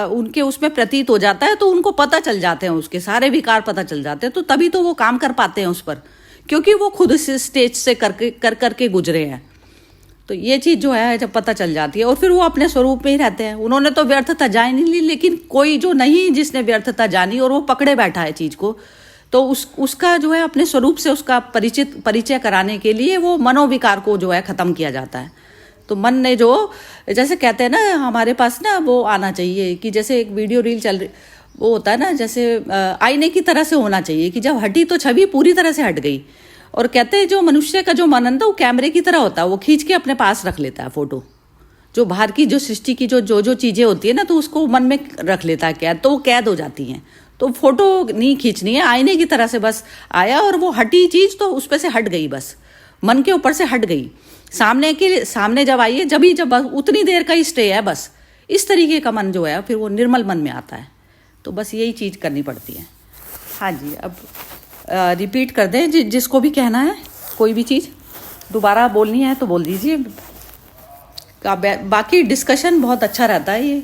उनके उसमें प्रतीत हो जाता है, तो उनको पता चल जाते हैं, उसके सारे विकार पता चल जाते हैं। तो तभी तो वो काम कर पाते हैं उस पर, क्योंकि वो खुद से स्टेज से करके गुजरे हैं। तो ये चीज़ जो है जब पता चल जाती है, और फिर वो अपने स्वरूप में ही रहते हैं। उन्होंने तो व्यर्थता जान नहीं ली, लेकिन कोई जो नहीं जिसने व्यर्थता जानी और वो पकड़े बैठा है चीज़ को, तो उसका जो है अपने स्वरूप से उसका परिचय कराने के लिए वो मनोविकार को जो है ख़त्म किया जाता है। तो मन ने जो, जैसे कहते हैं ना हमारे पास ना वो आना चाहिए कि जैसे एक वीडियो रील चल रही, वो होता है ना जैसे आईने की तरह से होना चाहिए कि जब हटी तो छवि पूरी तरह से हट गई। और कहते हैं जो मनुष्य का जो मन है वो कैमरे की तरह होता है, वो खींच के अपने पास रख लेता है फोटो। जो बाहर की जो सृष्टि की जो जो जो चीज़ें होती है ना तो उसको मन में रख लेता है कैद, तो वो कैद हो जाती हैं। तो फोटो नहीं खींचनी है, आईने की तरह से बस आया और वो हटी चीज़ तो उस पर से हट गई, बस मन के ऊपर से हट गई। सामने जब आई है जब बस उतनी देर का ही स्टे है, बस इस तरीके का मन जो है फिर वो निर्मल मन में आता है। तो बस यही चीज़ करनी पड़ती है। हाँ जी, अब रिपीट कर दें जिसको भी कहना है, कोई भी चीज़ दोबारा बोलनी है तो बोल दीजिए। बाकी डिस्कशन बहुत अच्छा रहता है, ये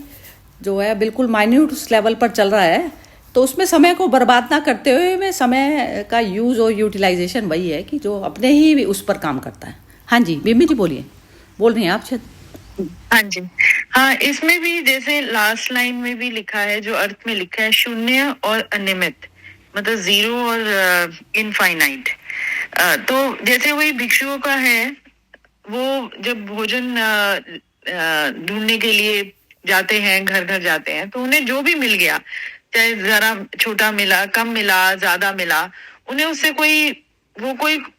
जो है बिल्कुल माइन्यूट उस लेवल पर चल रहा है, तो उसमें समय को बर्बाद ना करते हुए में समय का यूज़ और यूटिलाइजेशन वही है कि जो अपने ही उस पर काम करता है। हाँ जी बिम्मी जी बोलिए, बोल रही हैं आप शायद। हाँ जी, हाँ, इसमें भी जैसे लास्ट लाइन में भी लिखा है, जो अर्थ में लिखा है शून्य और अनियमित, मतलब जीरो और इनफाइनाइट। तो जैसे वही भिक्षुओं का है, वो जब भोजन ढूंढने के लिए जाते हैं, घर घर जाते हैं, तो उन्हें जो भी मिल गया, चाहे जरा छोटा मिला, कम मिला, ज्यादा मिला, उन्हें उससे कोई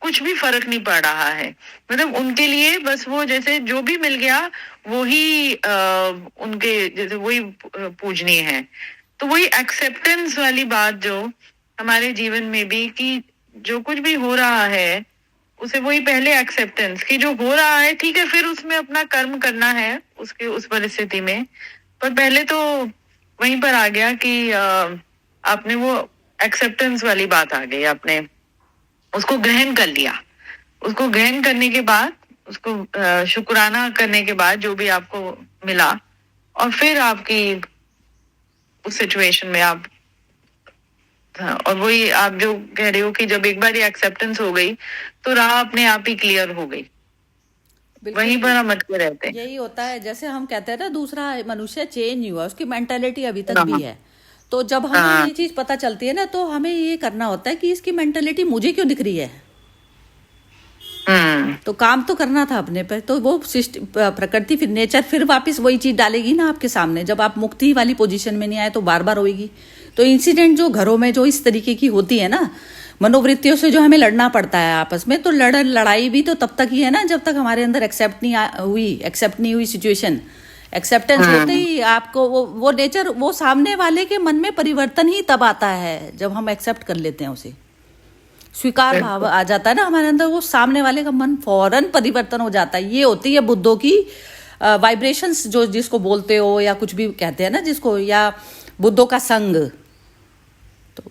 कुछ भी फर्क नहीं पड़ रहा है। मतलब उनके लिए बस वो जैसे जो भी मिल गया वो ही उनके जैसे वही पूजनीय है। तो वही एक्सेप्टेंस वाली बात जो हमारे जीवन में भी, कि जो कुछ भी हो रहा है उसे वही पहले एक्सेप्टेंस कि जो हो रहा है ठीक है, फिर उसमें अपना कर्म करना है उसके उस परिस्थिति में, पर पहले तो वहीं पर आ गया कि आपने वो एक्सेप्टेंस वाली बात आ गई, आपने उसको ग्रहण कर लिया। उसको ग्रहण करने के बाद, उसको शुक्राना करने के बाद जो भी आपको मिला, और फिर आपकी उस सिचुएशन में आप, हाँ, और वही आप जो कह रहे हो कि जब एक बार ये एक्सेप्टेंस हो गई तो राह अपने आप ही क्लियर हो गई, वहीं पर हम अटके रहते हैं। यही होता है, जैसे हम कहते हैं ना दूसरा मनुष्य चेंज नहीं हुआ, उसकी मेंटालिटी अभी तक भी है। तो जब हमें ये चीज पता चलती है ना तो हमें ये करना होता है कि इसकी मेंटालिटी मुझे क्यों दिख रही है। तो काम तो करना था अपने पे, तो वो प्रकृति फिर नेचर फिर वापस वही चीज डालेगी ना आपके सामने। जब आप मुक्ति वाली पोजीशन में नहीं आए तो बार बार होगी। तो इंसिडेंट जो घरों में जो इस तरीके की होती है ना, मनोवृत्तियों से जो हमें लड़ना पड़ता है आपस में, तो लड़ाई भी तो तब तक ही है ना जब तक हमारे अंदर एक्सेप्ट नहीं हुई सिचुएशन। एक्सेप्टेंस होते ही आपको वो नेचर, वो सामने वाले के मन में परिवर्तन ही तब आता है जब हम एक्सेप्ट कर लेते हैं उसे। स्वीकार भाव आ जाता है ना हमारे अंदर, वो सामने वाले का मन फौरन परिवर्तन हो जाता है। ये होती है बुद्धों की वाइब्रेशंस, जो जिसको बोलते हो या कुछ भी कहते हैं ना जिसको, या बुद्धों का संग। तो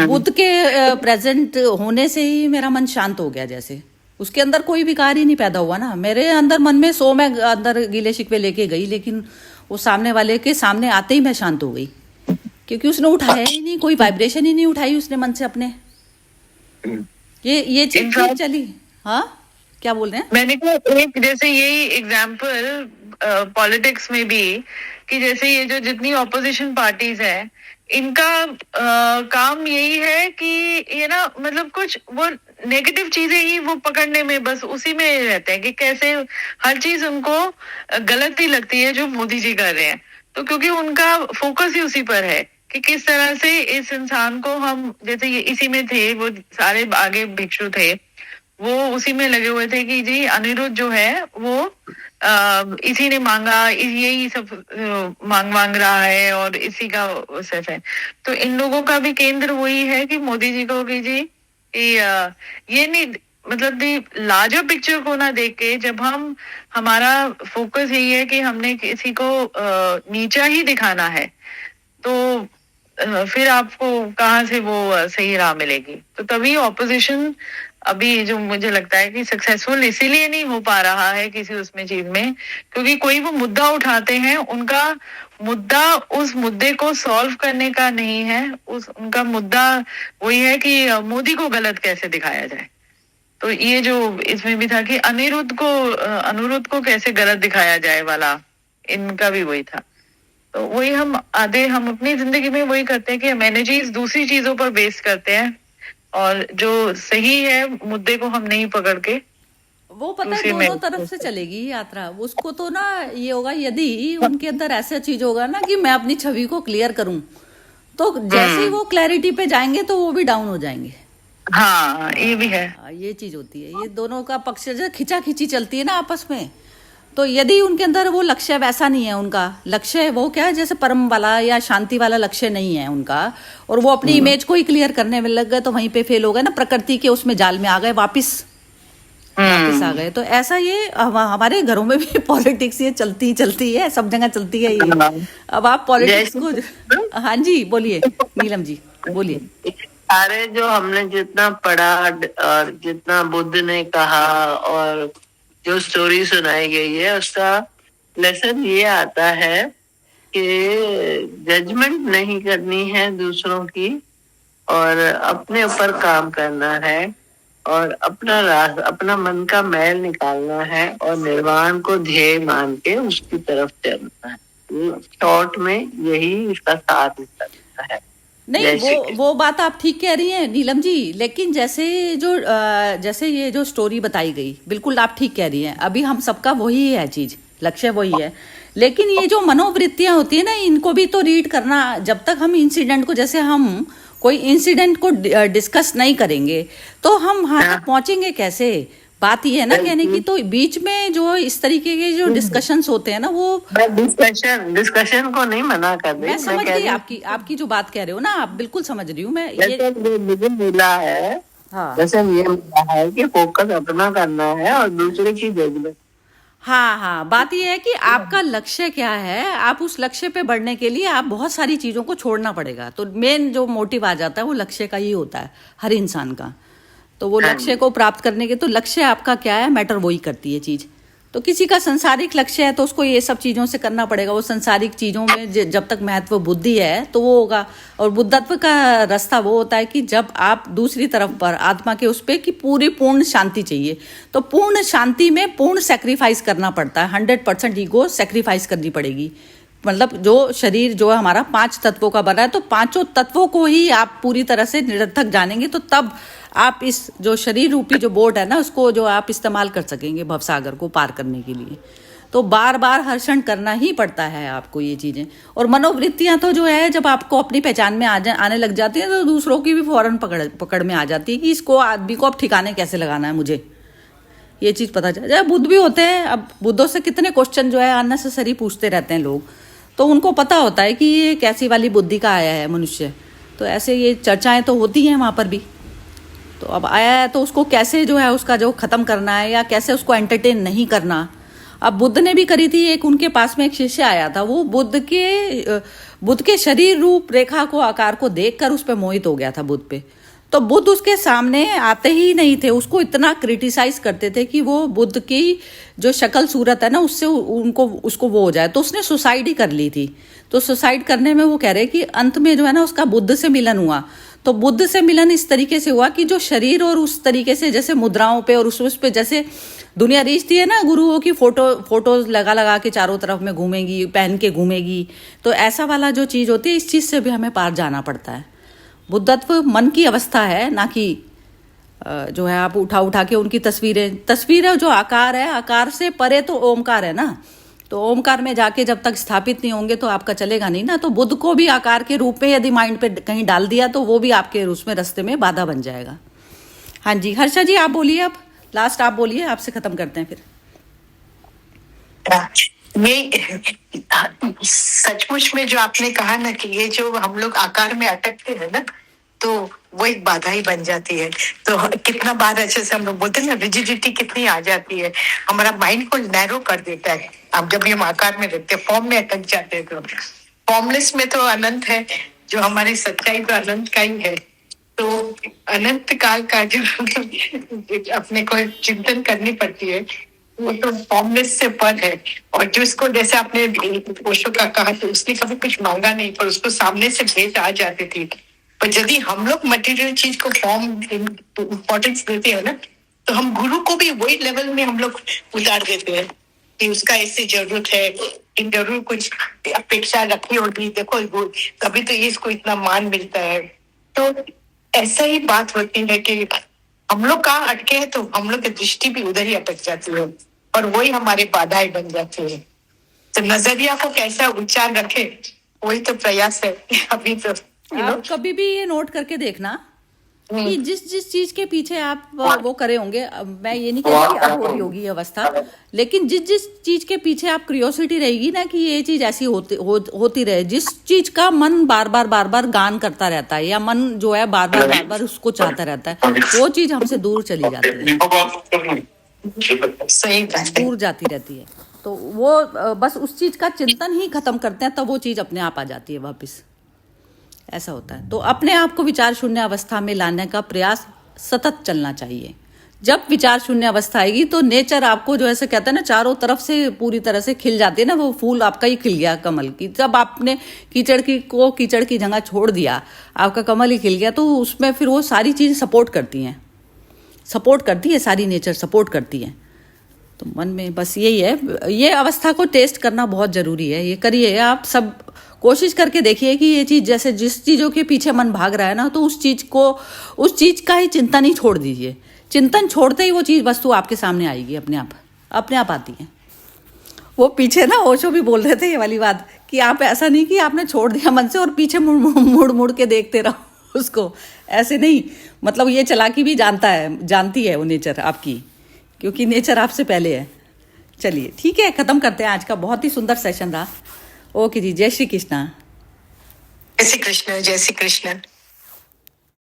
बुद्ध के प्रेजेंट होने से ही मेरा मन शांत हो गया। जैसे उसके अंदर कोई विकार ही नहीं पैदा हुआ ना। मेरे अंदर मन में 100 मैं अंदर गिले शिकवे लेके गई, लेकिन वो सामने वाले के सामने आते ही मैं शांत हो गई, क्योंकि उसने उठाया ही नहीं, कोई वाइब्रेशन ही नहीं उठाई उसने मन से अपने। ये चीज चली। हाँ, क्या बोल रहे हैं? मैंने कहा एक जैसे यही एग्जाम्पल पॉलिटिक्स में भी, कि जैसे ये जो जितनी ऑपोजिशन पार्टीज है, इनका काम यही है कि ये ना, मतलब कुछ वो नेगेटिव चीजें ही वो पकड़ने में, बस उसी में रहते हैं कि कैसे हर चीज उनको गलत ही लगती है जो मोदी जी कर रहे हैं। तो क्योंकि उनका फोकस ही उसी पर है कि किस तरह से इस इंसान को हम, जैसे ये इसी में थे, वो सारे आगे भिक्षु थे, वो उसी में लगे हुए थे कि जी अनिरुद्ध जो है वो इसी ने मांगा, यही सब मांग रहा है और इसी का सिर्फ है। तो इन लोगों का भी केंद्र वही है कि मोदी जी को कि जी ये नहीं, मतलब लार्जर पिक्चर को ना देख के, जब हमारा फोकस यही है कि हमने किसी को नीचा ही दिखाना है, तो फिर आपको कहाँ से वो सही राह मिलेगी। तो तभी ऑपोजिशन अभी जो मुझे लगता है कि सक्सेसफुल इसीलिए नहीं हो पा रहा है किसी उसमें चीज में, क्योंकि कोई वो मुद्दा उठाते हैं, उनका मुद्दा उस मुद्दे को सॉल्व करने का नहीं है, उनका मुद्दा वही है कि मोदी को गलत कैसे दिखाया जाए। तो ये जो इसमें भी था कि अनुरुद्ध को कैसे गलत दिखाया जाए वाला, इनका भी वही था। तो वही हम अपनी जिंदगी में वही करते हैं कि हम एनर्जीज दूसरी चीजों पर बेस करते हैं, और जो सही है मुद्दे को हम नहीं पकड़ के वो पता है उसी में दोनों तरफ से चलेगी यात्रा। उसको तो ना ये होगा, यदि उनके अंदर ऐसा चीज होगा ना कि मैं अपनी छवि को क्लियर करूं, तो जैसे ही वो क्लैरिटी पे जाएंगे तो वो भी डाउन हो जाएंगे। हाँ, ये भी है। ये चीज होती है, ये दोनों का पक्ष जो खिंचा खिंची चलती है ना आपस में। तो यदि उनके अंदर वो लक्ष्य वैसा नहीं है, उनका लक्ष्य वो क्या है, जैसे परम वाला या शांति वाला लक्ष्य नहीं है उनका, और वो अपनी इमेज को ही क्लियर करने में लग गए, तो वहीं पे फेल हो गए ना, प्रकृति के उसमें जाल में आ गए, वापिस आ गए। तो ऐसा ये हमारे घरों में भी पॉलिटिक्स ये चलती है, सब जगह चलती है ये। अब आप पॉलिटिक्स को, हाँ जी बोलिए नीलम जी, बोलिए। सारे जो हमने जितना पढ़ा और जितना बुद्ध ने कहा और जो स्टोरी सुनाई गई है, उसका लेसन ये आता है कि जजमेंट नहीं करनी है दूसरों की, और अपने ऊपर काम करना है, और अपना मन का मैल निकालना है, और निर्वाण को ध्येय मान के उसकी तरफ चलना है। शॉर्ट में यही इसका सार निकलता है। नहीं, वो बात आप ठीक कह रही हैं नीलम जी, लेकिन जैसे ये जो स्टोरी बताई गई, बिल्कुल आप ठीक कह रही हैं। अभी हम सबका वही है चीज, लक्ष्य वही है, लेकिन ये जो मनोवृत्तियां होती है ना, इनको भी तो रीड करना। जब तक हम इंसिडेंट को, जैसे हम कोई इंसिडेंट को डिस्कस नहीं करेंगे तो हम वहां तक पहुंचेंगे कैसे? बात ये है ना कहने की। तो बीच में जो इस तरीके के जो डिस्कशंस होते हैं ना, वो डिस्कशन को नहीं मना कर रही, मैं समझ गई आपकी जो बात कह रहे हो ना, आप बिल्कुल समझ रही हूँ मैं। ये मुझे मिला है, हाँ जैसे ये मिला है कि फोकस अपना करना है और दूसरे की जजमेंट। हाँ, बात ये है कि आपका लक्ष्य क्या है, आप उस लक्ष्य पे बढ़ने के लिए आप बहुत सारी चीजों को छोड़ना पड़ेगा। तो मेन जो मोटिव आ जाता है वो लक्ष्य का ही होता है हर इंसान का। तो वो लक्ष्य को प्राप्त करने के, तो लक्ष्य आपका क्या है, मैटर वही करती है चीज। तो किसी का संसारिक लक्ष्य है तो उसको ये सब चीजों से करना पड़ेगा। वो संसारिक चीजों में जब तक महत्व बुद्धि है तो वो होगा। और बुद्धत्व का रास्ता वो होता है कि जब आप दूसरी तरफ पर आत्मा के उस पे कि पूर्ण शांति चाहिए, तो पूर्ण शांति में पूर्ण सेक्रीफाइस करना पड़ता है। 100% ईगो सेक्रीफाइस करनी पड़ेगी। मतलब जो शरीर जो है हमारा 5 तत्वों का बना है, तो 5 तत्वों को ही आप पूरी तरह से निरर्थक जानेंगे, तो तब आप इस जो शरीर रूपी जो बोट है ना, उसको जो आप इस्तेमाल कर सकेंगे भवसागर को पार करने के लिए। तो बार बार हर्षण करना ही पड़ता है आपको ये चीजें। और मनोवृत्तियां तो जो है, जब आपको अपनी पहचान में आने लग जाती है, तो दूसरों की भी फौरन पकड़ में आ जाती है कि इसको आदमी को अब ठिकाने कैसे लगाना है, मुझे ये चीज पता चल जाए। बुद्ध भी होते हैं, अब बुद्धों से कितने क्वेश्चन जो है अननेसेसरी पूछते रहते हैं लोग, तो उनको पता होता है कि ये कैसी वाली बुद्धि का आया है मनुष्य। तो ऐसे ये चर्चाएं तो होती हैं वहां पर भी। तो अब आया है तो उसको कैसे जो है उसका जो खत्म करना है, या कैसे उसको एंटरटेन नहीं करना। अब बुद्ध ने भी करी थी। एक उनके पास में एक शिष्य आया था, वो बुद्ध के शरीर रूप रेखा को, आकार को देखकर उस पर मोहित हो गया था बुद्ध पे। तो बुद्ध उसके सामने आते ही नहीं थे, उसको इतना क्रिटिसाइज करते थे कि वो बुद्ध की जो शक्ल सूरत है ना, उससे उसको वो हो जाए। तो उसने सुसाइड ही कर ली थी। तो सुसाइड करने में वो कह रहे कि अंत में जो है ना उसका बुद्ध से मिलन हुआ। तो बुद्ध से मिलन इस तरीके से हुआ कि जो शरीर और उस तरीके से जैसे मुद्राओं पे और उस पे जैसे दुनिया रीचती है ना, गुरुओं की फोटो लगा के चारों तरफ में घूमेगी, पहन के घूमेगी, तो ऐसा वाला जो चीज होती है, इस चीज से भी हमें पार जाना पड़ता है। बुद्धत्व मन की अवस्था है, ना कि जो है आप उठा के उनकी तस्वीरें जो आकार है, आकार से परे तो ओमकार है ना। तो ओमकार में जाके जब तक स्थापित नहीं होंगे तो आपका चलेगा नहीं ना। तो बुद्ध को भी आकार के रूप में यदि माइंड पे कहीं डाल दिया तो वो भी आपके उसमें रास्ते में बाधा बन जाएगा। हाँ जी, हर्षा जी आप बोलिए, अब लास्ट आप बोलिए, आपसे खत्म करते हैं फिर। ये सचमुच में जो आपने कहा ना कि ये जो हम लोग आकार में अटकते हैं ना, तो वो एक बाधा ही बन जाती है। तो कितना बार अच्छे से हम लोग बोलते हैं ना, रिजिडिटी कितनी आ जाती है, हमारा माइंड को नैरो कर देता है। अब जब भी हम आकार में रहते हैं, फॉर्म में अटक जाते हैं, तो फॉर्मलेस में तो अनंत है, जो हमारी सच्चाई तो अनंत का ही है। तो अनंत काल का जो अपने को चिंतन करनी पड़ती है, वो तो फॉर्मलेस से पर है। और जिसको जैसे आपने ओशो का कहा, तो उसने कभी कुछ मांगा नहीं, पर उसको सामने से भेंट आ जाती थी। पर यदि हम लोग मटेरियल चीज को फॉर्म इम्पोर्टेंस देते हैं ना, तो हम गुरु को भी वही लेवल में हम लोग उतार देते हैं कि उसका ऐसी जरूरत है, इन जरूर कुछ अपेक्षा रखी होगी। देखो कभी तो ये इसको इतना मान मिलता है। तो ऐसा ही बात होती है कि हम लोग कहाँ अटके हैं, तो हम लोग की दृष्टि भी उधर ही अटक जाती है और वही हमारे बाधाएं बन जाती है। तो नजरिया को कैसा ऊंचा रखे, वही तो प्रयास है अभी तो आप कभी भी ये नोट करके देखना कि जिस जिस चीज के पीछे आप वो करे होंगे, अब मैं ये नहीं कहती कि अब हो रही होगी ये अवस्था, लेकिन जिस जिस चीज के पीछे आप क्यूरियोसिटी रहेगी ना कि ये चीज ऐसी होती रहे, जिस चीज का मन बार बार गान करता रहता है या मन जो है बार बार उसको चाहता रहता है, वो चीज हमसे दूर चली जाती है, सही बात है। दूर जाती रहती है। तो वो बस उस चीज का चिंतन ही खत्म करते हैं, तब वो चीज अपने आप आ जाती है वापस, ऐसा होता है। तो अपने आप को विचार शून्य अवस्था में लाने का प्रयास सतत चलना चाहिए। जब विचार शून्य अवस्था आएगी तो नेचर आपको जो ऐसे कहते हैं ना, चारों तरफ से पूरी तरह से खिल जाती है ना, वो फूल आपका ही खिल गया कमल की। जब आपने कीचड़ की जगह छोड़ दिया, आपका कमल ही खिल गया, तो उसमें फिर वो सारी चीज़ें सपोर्ट करती है, सारी नेचर सपोर्ट करती है। तो मन में बस यही है, ये अवस्था को टेस्ट करना बहुत ज़रूरी है। ये करिए, आप सब कोशिश करके देखिए कि ये चीज़, जैसे जिस चीज़ों के पीछे मन भाग रहा है ना, तो उस चीज़ का ही चिंतन ही छोड़ दीजिए। चिंतन छोड़ते ही वो चीज़, वस्तु आपके सामने आएगी, अपने आप आती है। वो पीछे ना ओशो भी बोल रहे थे ये वाली बात कि आप ऐसा नहीं कि आपने छोड़ दिया मन से और पीछे मुड़ के देखते रहो उसको, ऐसे नहीं। मतलब ये चालाकी भी जानती है वो नेचर आपकी, क्योंकि नेचर आपसे पहले है। चलिए ठीक है, खत्म करते हैं आज का, बहुत ही सुंदर सेशन रहा। ओके जी, जय श्री कृष्णा। जय श्री कृष्ण, जय श्री कृष्ण।